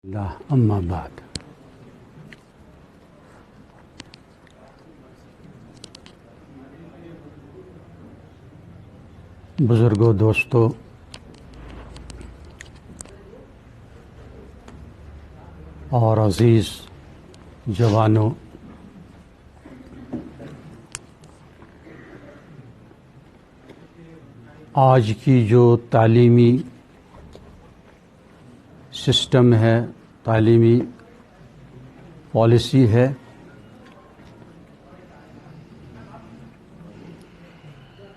اما بعد، بزرگوں، دوستوں، اور عزیز جوانوں، آج کی جو تعلیمی سسٹم ہے، تعلیمی پالیسی ہے،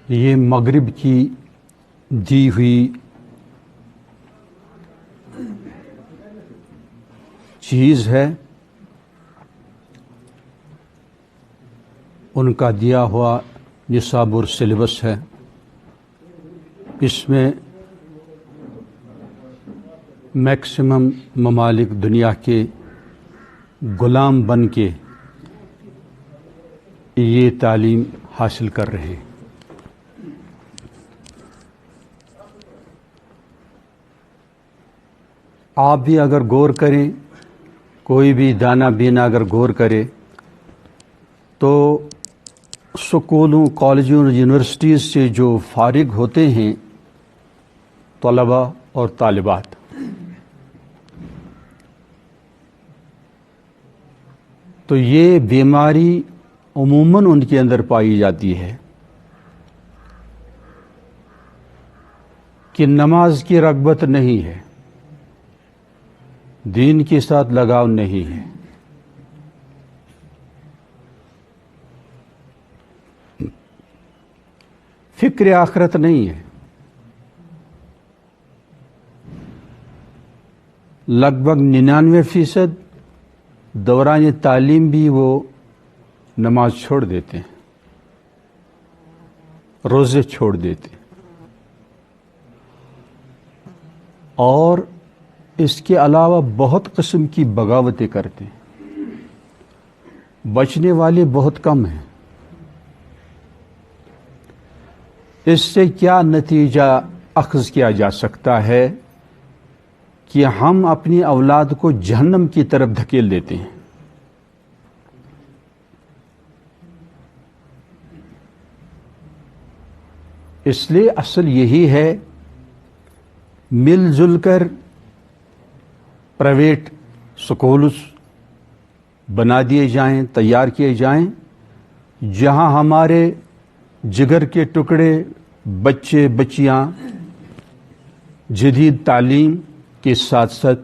یہ مغرب کی دی ہوئی چیز ہے، ان کا دیا ہوا نصاب اور سلیبس ہے۔ اس میں میکسیمم ممالک دنیا کے غلام بن کے یہ تعلیم حاصل کر رہے ہیں۔ آپ بھی اگر غور کریں، کوئی بھی دانا بینا اگر غور کرے تو سکولوں، کالجوں، یونیورسٹیز سے جو فارغ ہوتے ہیں طلباء اور طالبات، تو یہ بیماری عموماً ان کے اندر پائی جاتی ہے کہ نماز کی رغبت نہیں ہے، دین کے ساتھ لگاؤ نہیں ہے، فکر آخرت نہیں ہے۔ لگ بھگ 99% دوران تعلیم بھی وہ نماز چھوڑ دیتے ہیں، روزے چھوڑ دیتے ہیں، اور اس کے علاوہ بہت قسم کی بغاوتیں کرتے ہیں۔ بچنے والے بہت کم ہیں۔ اس سے کیا نتیجہ اخذ کیا جا سکتا ہے کہ ہم اپنی اولاد کو جہنم کی طرف دھکیل دیتے ہیں۔ اس لیے اصل یہی ہے، مل جل کر پرائیویٹ سکولز بنا دیے جائیں، تیار کیے جائیں، جہاں ہمارے جگر کے ٹکڑے بچے بچیاں جدید تعلیم کے ساتھ ساتھ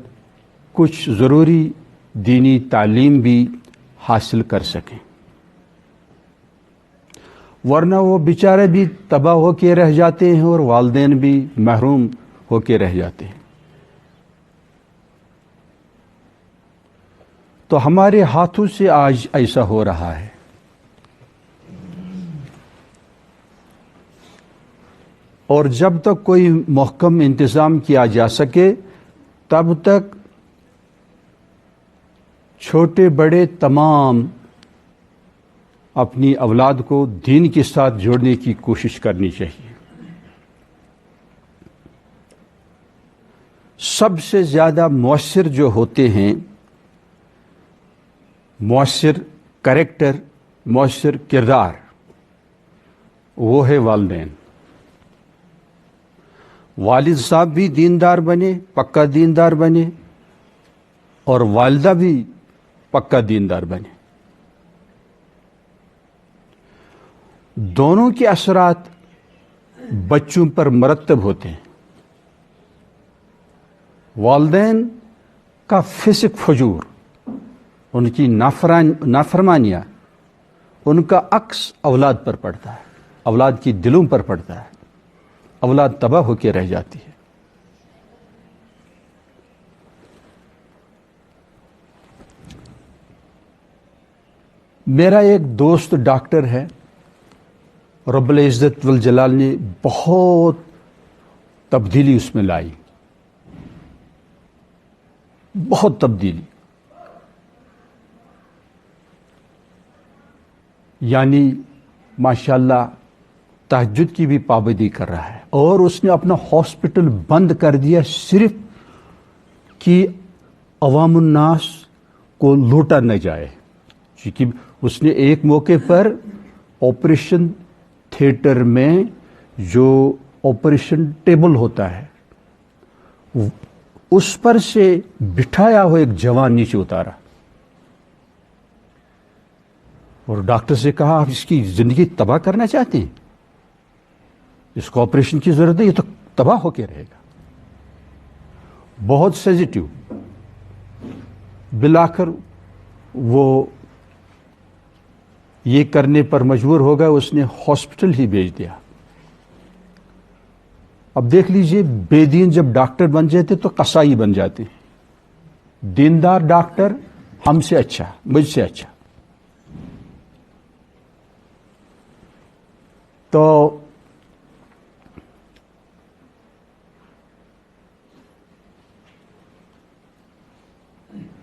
کچھ ضروری دینی تعلیم بھی حاصل کر سکیں، ورنہ وہ بیچارے بھی تباہ ہو کے رہ جاتے ہیں اور والدین بھی محروم ہو کے رہ جاتے ہیں۔ تو ہمارے ہاتھوں سے آج ایسا ہو رہا ہے۔ اور جب تک کوئی محکم انتظام کیا جا سکے تب تک چھوٹے بڑے تمام اپنی اولاد کو دین کے ساتھ جوڑنے کی کوشش کرنی چاہیے۔ سب سے زیادہ مؤثر جو ہوتے ہیں، مؤثر کریکٹر، مؤثر کردار، وہ ہے والدین۔ والد صاحب بھی دیندار بنے، پکا دیندار بنے، اور والدہ بھی پکا دیندار بنے۔ دونوں کے اثرات بچوں پر مرتب ہوتے ہیں۔ والدین کا فسق فجور، ان کی نافرمانیاں، ان کا عکس اولاد پر پڑتا ہے، اولاد کی دلوں پر پڑتا ہے، اولاد تباہ ہو کے رہ جاتی ہے۔ میرا ایک دوست ڈاکٹر ہے، رب العزت والجلال نے بہت تبدیلی اس میں لائی، بہت تبدیلی، یعنی ماشاءاللہ تہجد کی بھی پابندی کر رہا ہے، اور اس نے اپنا ہاسپٹل بند کر دیا صرف کہ عوام الناس کو لوٹا نہ جائے، کیونکہ اس نے ایک موقع پر آپریشن تھیٹر میں جو آپریشن ٹیبل ہوتا ہے اس پر سے بٹھایا ہوا ایک جوان نیچے اتارا اور ڈاکٹر سے کہا آپ اس کی زندگی تباہ کرنا چاہتے ہیں، اس کو آپریشن کی ضرورت ہے، یہ تو تباہ ہو کے رہے گا. بہت سینسیٹیو. بالآخر وہ یہ کرنے پر مجبور ہو گیا، اس نے ہاسپٹل ہی بھیج دیا. اب دیکھ لیجئے بے دین جب ڈاکٹر بن جاتے تو قصائی بن جاتے، دیندار ڈاکٹر ہم سے اچھا، مجھ سے اچھا. تو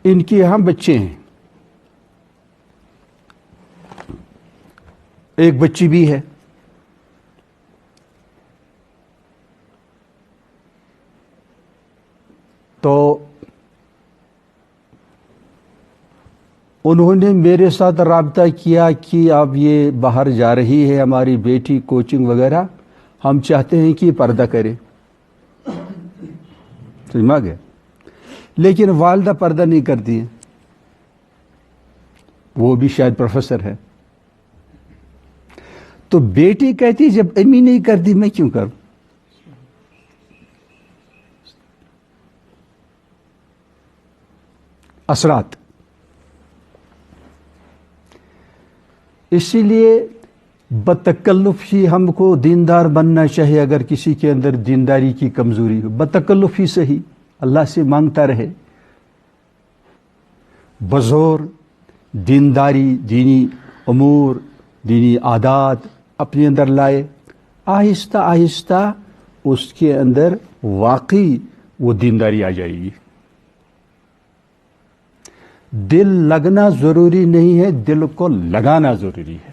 ان کے یہاں بچے ہیں، ایک بچی بھی ہے. تو انہوں نے میرے ساتھ رابطہ کیا کہ اب یہ باہر جا رہی ہے ہماری بیٹی کوچنگ وغیرہ، ہم چاہتے ہیں کہ یہ پردہ کرے. سمجھ گئے؟ لیکن والدہ پردہ نہیں کرتی ہیں، وہ بھی شاید پروفیسر ہے. تو بیٹی کہتی جب امی نہیں کرتی میں کیوں کروں؟ اثرات. اسی لیے بتکلف ہی ہم کو دیندار بننا چاہیے. اگر کسی کے اندر دینداری کی کمزوری ہو بتکلف ہی صحیح، اللہ سے مانگتا رہے، بزور دینداری، دینی امور، دینی عادات اپنے اندر لائے. آہستہ آہستہ اس کے اندر واقعی وہ دینداری آ جائے گی. دل لگنا ضروری نہیں ہے، دل کو لگانا ضروری ہے.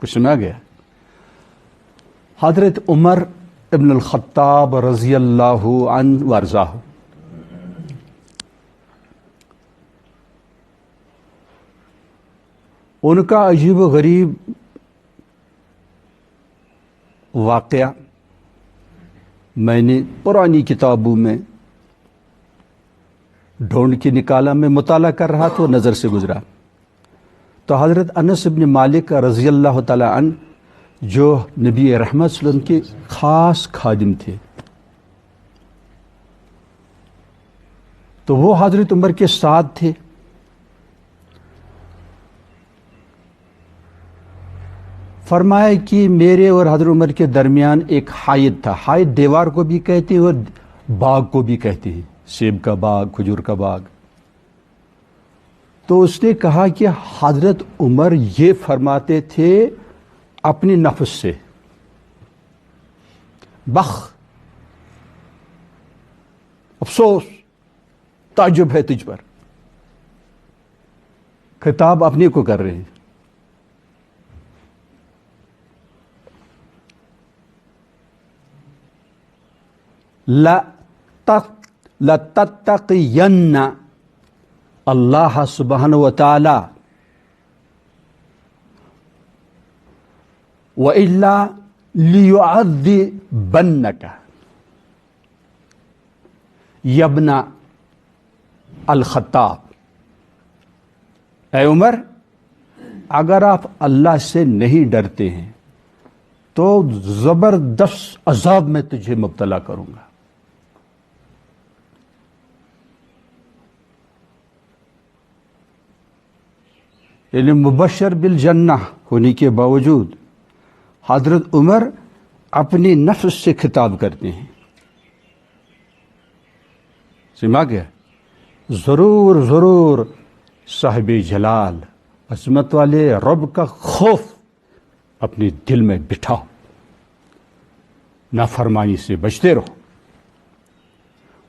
کچھ سنا گیا؟ حضرت عمر ابن الخطاب رضی اللہ عنہ وارضاہ ان کا عجیب و غریب واقعہ میں نے پرانی کتابوں میں ڈھونڈ کے نکالا. میں مطالعہ کر رہا تو نظر سے گزرا. تو حضرت انس بن مالک رضی اللہ تعالی عنہ جو نبی رحمت صلی اللہ علیہ وسلم کے خاص خادم تھے، تو وہ حضرت عمر کے ساتھ تھے. فرمایا کہ میرے اور حضرت عمر کے درمیان ایک حائط تھا. حائط دیوار کو بھی کہتے ہیں اور باغ کو بھی کہتے ہیں، سیب کا باغ، کھجور کا باغ. تو اس نے کہا کہ حضرت عمر یہ فرماتے تھے اپنی نفس سے، بخ، افسوس، تعجب ہے تجھ پر. خطاب اپنے کو کر رہے ہیں. لَتَتَّقِيَنَّ اللہ سبحانہ وتعالی وَإِلَّا لِيُعَذِّبَنَّكَ یا ابن الخطاب. اے عمر، اگر آپ اللہ سے نہیں ڈرتے ہیں تو زبردست عذاب میں تجھے مبتلا کروں گا. یعنی مبشر بالجنہ ہونے کے باوجود حضرت عمر اپنی نفس سے خطاب کرتے ہیں. سمجھ گیا؟ ضرور ضرور صاحب جلال عظمت والے رب کا خوف اپنے دل میں بٹھاؤ، نافرمانی سے بچتے رہو،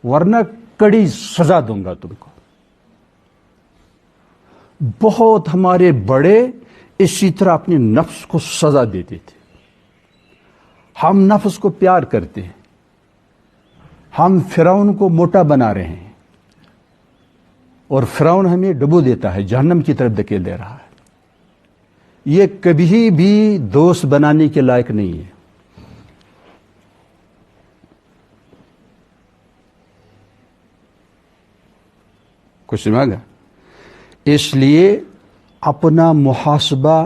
ورنہ کڑی سزا دوں گا تم کو. بہت ہمارے بڑے اسی طرح اپنے نفس کو سزا دیتے تھے. ہم نفس کو پیار کرتے ہیں، ہم فرعون کو موٹا بنا رہے ہیں اور فرعون ہمیں ڈبو دیتا ہے، جہنم کی طرف دھکیل دے رہا ہے. یہ کبھی بھی دوست بنانے کے لائق نہیں ہے. کچھ سمجھا گا؟ اس لیے اپنا محاسبہ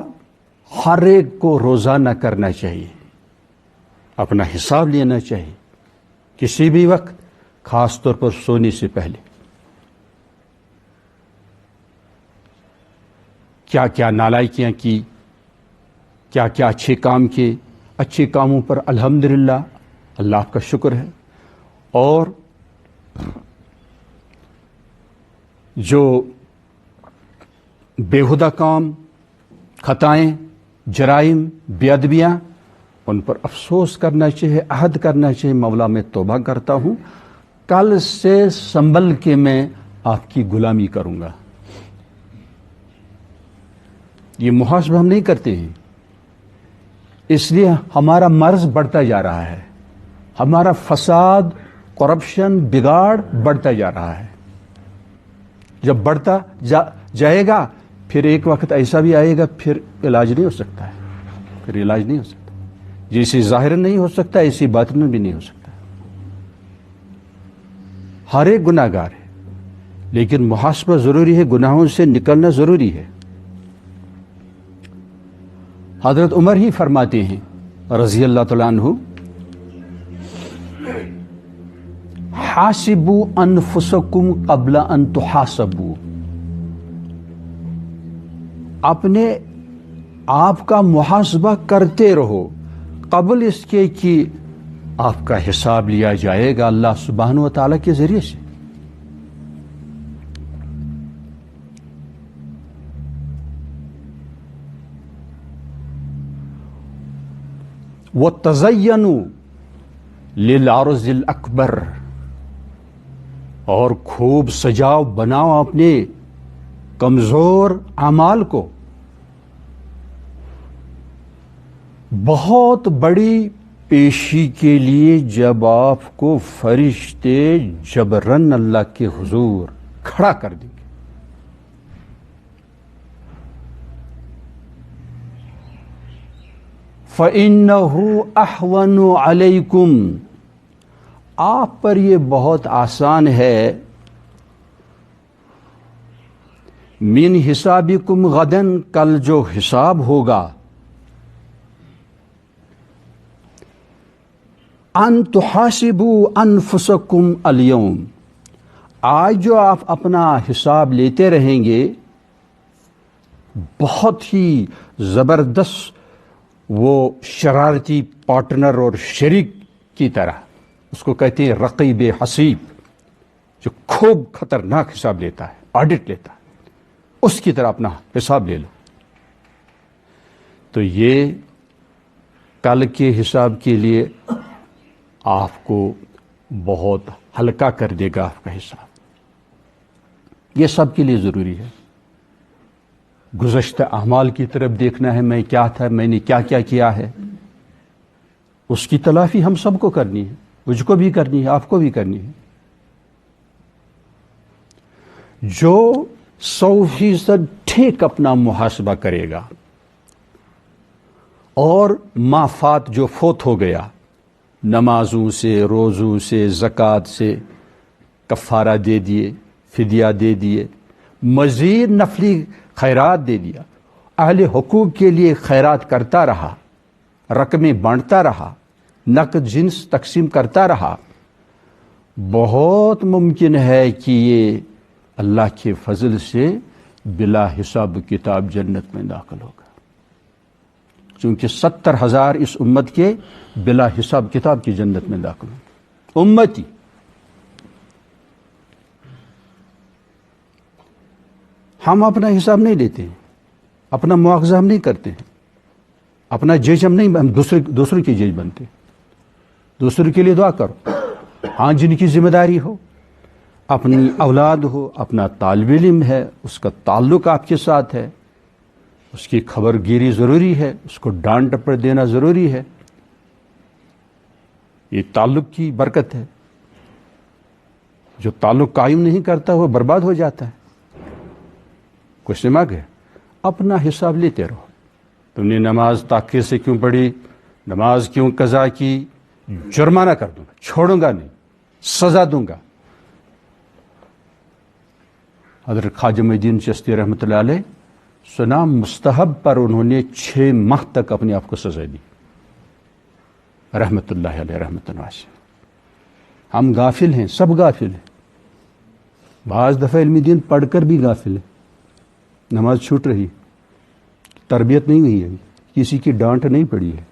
ہر ایک کو روزانہ کرنا چاہیے، اپنا حساب لینا چاہیے کسی بھی وقت، خاص طور پر سونے سے پہلے. کیا کیا نالائکیاں کی، کیا کیا اچھے کام کیے، اچھے کاموں پر الحمدللہ اللہ کا شکر ہے، اور جو بےہودہ کام، خطائیں، جرائم، بے ادبیاں، ان پر افسوس کرنا چاہیے، عہد کرنا چاہیے، مولا میں توبہ کرتا ہوں، کل سے سنبھل کے میں آپ کی غلامی کروں گا. یہ محاسبہ ہم نہیں کرتے ہیں، اس لیے ہمارا مرض بڑھتا جا رہا ہے، ہمارا فساد، کرپشن، بگاڑ بڑھتا جا رہا ہے. جب بڑھتا جائے گا پھر ایک وقت ایسا بھی آئے گا پھر علاج نہیں ہو سکتا ہے، پھر علاج نہیں ہو سکتا. جیسے ظاہر نہیں ہو سکتا ایسی باطن بھی نہیں ہو سکتا. ہر ایک گناہ گار ہے، لیکن محاسبہ ضروری ہے، گناہوں سے نکلنا ضروری ہے. حضرت عمر ہی فرماتے ہیں رضی اللہ تعالیٰ عنہ، حاسبوا انفسکم قبل ان تحاسبوا، اپنے آپ کا محاسبہ کرتے رہو قبل اس کے کہ آپ کا حساب لیا جائے گا اللہ سبحانہ و تعالیٰ کے ذریعے سے. وَتَزَيَّنُوا لِلْعَرْضِ الْأَكْبَرِ، اور خوب سجاؤ بناؤ اپنے کمزور اعمال کو. بہت بڑی پیشی کے لیے جب آپ کو فرشتے جبرن اللہ کے حضور کھڑا کر دیں گے، فَإِنَّهُ أَحْوَنُ عَلَيْكُمْ، آپ پر یہ بہت آسان ہے، من حسابکم غدن، کل جو حساب ہوگا، ان تحاسبوا انفسکم اليوم، آج جو آپ اپنا حساب لیتے رہیں گے بہت ہی زبردست وہ شرارتی پارٹنر اور شریک کی طرح، اس کو کہتے ہیں رقیب حسیب، جو خوب خطرناک حساب لیتا ہے، آڈٹ لیتا ہے، اس کی طرح اپنا حساب لے لو. تو یہ کل کے حساب کے لیے آپ کو بہت ہلکا کر دے گا آپ کا حساب. یہ سب کے لیے ضروری ہے. گزشتہ اعمال کی طرف دیکھنا ہے، میں کیا تھا، میں نے کیا کیا کیا ہے، اس کی تلافی ہم سب کو کرنی ہے، مجھ کو بھی کرنی ہے، آپ کو بھی کرنی ہے. جو 100% ٹھیک اپنا محاسبہ کرے گا اور ما فات، جو فوت ہو گیا، نمازوں سے، روزوں سے، زکوٰۃ سے کفارہ دے دیے، فدیہ دے دیے، مزید نفلی خیرات دے دیا، اہل حقوق کے لیے خیرات کرتا رہا، رقمیں بانٹتا رہا، نقد جنس تقسیم کرتا رہا، بہت ممکن ہے کہ یہ اللہ کے فضل سے بلا حساب کتاب جنت میں داخل ہوگا. چونکہ 70,000 اس امت کے بلا حساب کتاب کی جنت میں داخل ہوں، امتی. ہم اپنا حساب نہیں لیتے ہیں، اپنا مواخذہ ہم نہیں کرتے ہیں، اپنا جج ہم نہیں، ہم دوسروں کی جج بنتے. دوسروں کے لیے دعا کرو. ہاں، جن کی ذمہ داری ہو، اپنی اولاد ہو، اپنا طالب علم ہے، اس کا تعلق آپ کے ساتھ ہے، اس کی خبر گیری ضروری ہے، اس کو ڈانٹ ڈپٹ دینا ضروری ہے، یہ تعلق کی برکت ہے. جو تعلق قائم نہیں کرتا وہ برباد ہو جاتا ہے. کچھ دماغ ہے, اپنا حساب لیتے رہو. تم نے نماز تاخیر سے کیوں پڑھی, نماز کیوں قضا کی, جرمانہ کر دوں گا, چھوڑوں گا نہیں, سزا دوں گا. حضرت خواجہ معین الدین چشتی رحمۃ اللہ علیہ سنا مستحب پر انہوں نے 6 ماہ تک اپنے آپ کو سزا دی, رحمۃ اللہ علیہ رحمۃ اللہ علیہ. ہم غافل ہیں, سب غافل ہیں. بعض دفعہ علم دین پڑھ کر بھی غافل ہے, نماز چھوٹ رہی, تربیت نہیں ہوئی ہے, کسی کی ڈانٹ نہیں پڑی ہے.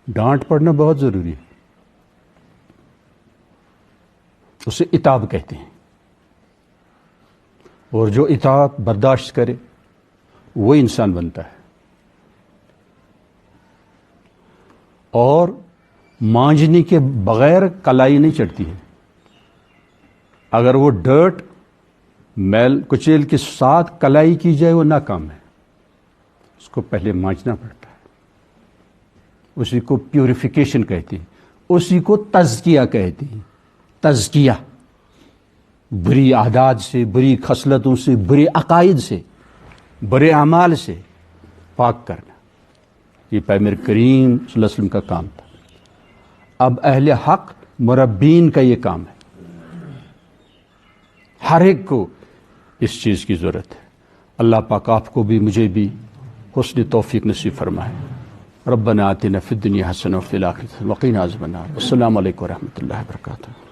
ڈانٹ پڑھنا بہت ضروری ہے, اسے عتاب کہتے ہیں. اور جو اطاعت برداشت کرے وہ انسان بنتا ہے. اور مانجنے کے بغیر کلائی نہیں چڑھتی ہے. اگر وہ ڈرٹ میل کچیل کے ساتھ کلائی کی جائے وہ ناکام ہے. اس کو پہلے مانجنا پڑتا ہے. اسی کو پیوریفیکیشن کہتے ہیں, اسی کو تزکیہ کہتے ہیں. تزکیہ بری عادات سے, بری خصلتوں سے, برے عقائد سے, برے اعمال سے پاک کرنا, یہ پیغمبر کریم صلی اللہ علیہ وسلم کا کام تھا. اب اہل حق مربین کا یہ کام ہے. ہر ایک کو اس چیز کی ضرورت ہے. اللہ پاک آپ کو بھی مجھے بھی حسن توفیق نصیب فرمائے. ربنا آتنا فی الدنیا حسنہ وفی الآخرۃ حسنہ وقنا عذاب النار. السلام علیکم ورحمۃ اللہ وبرکاتہ.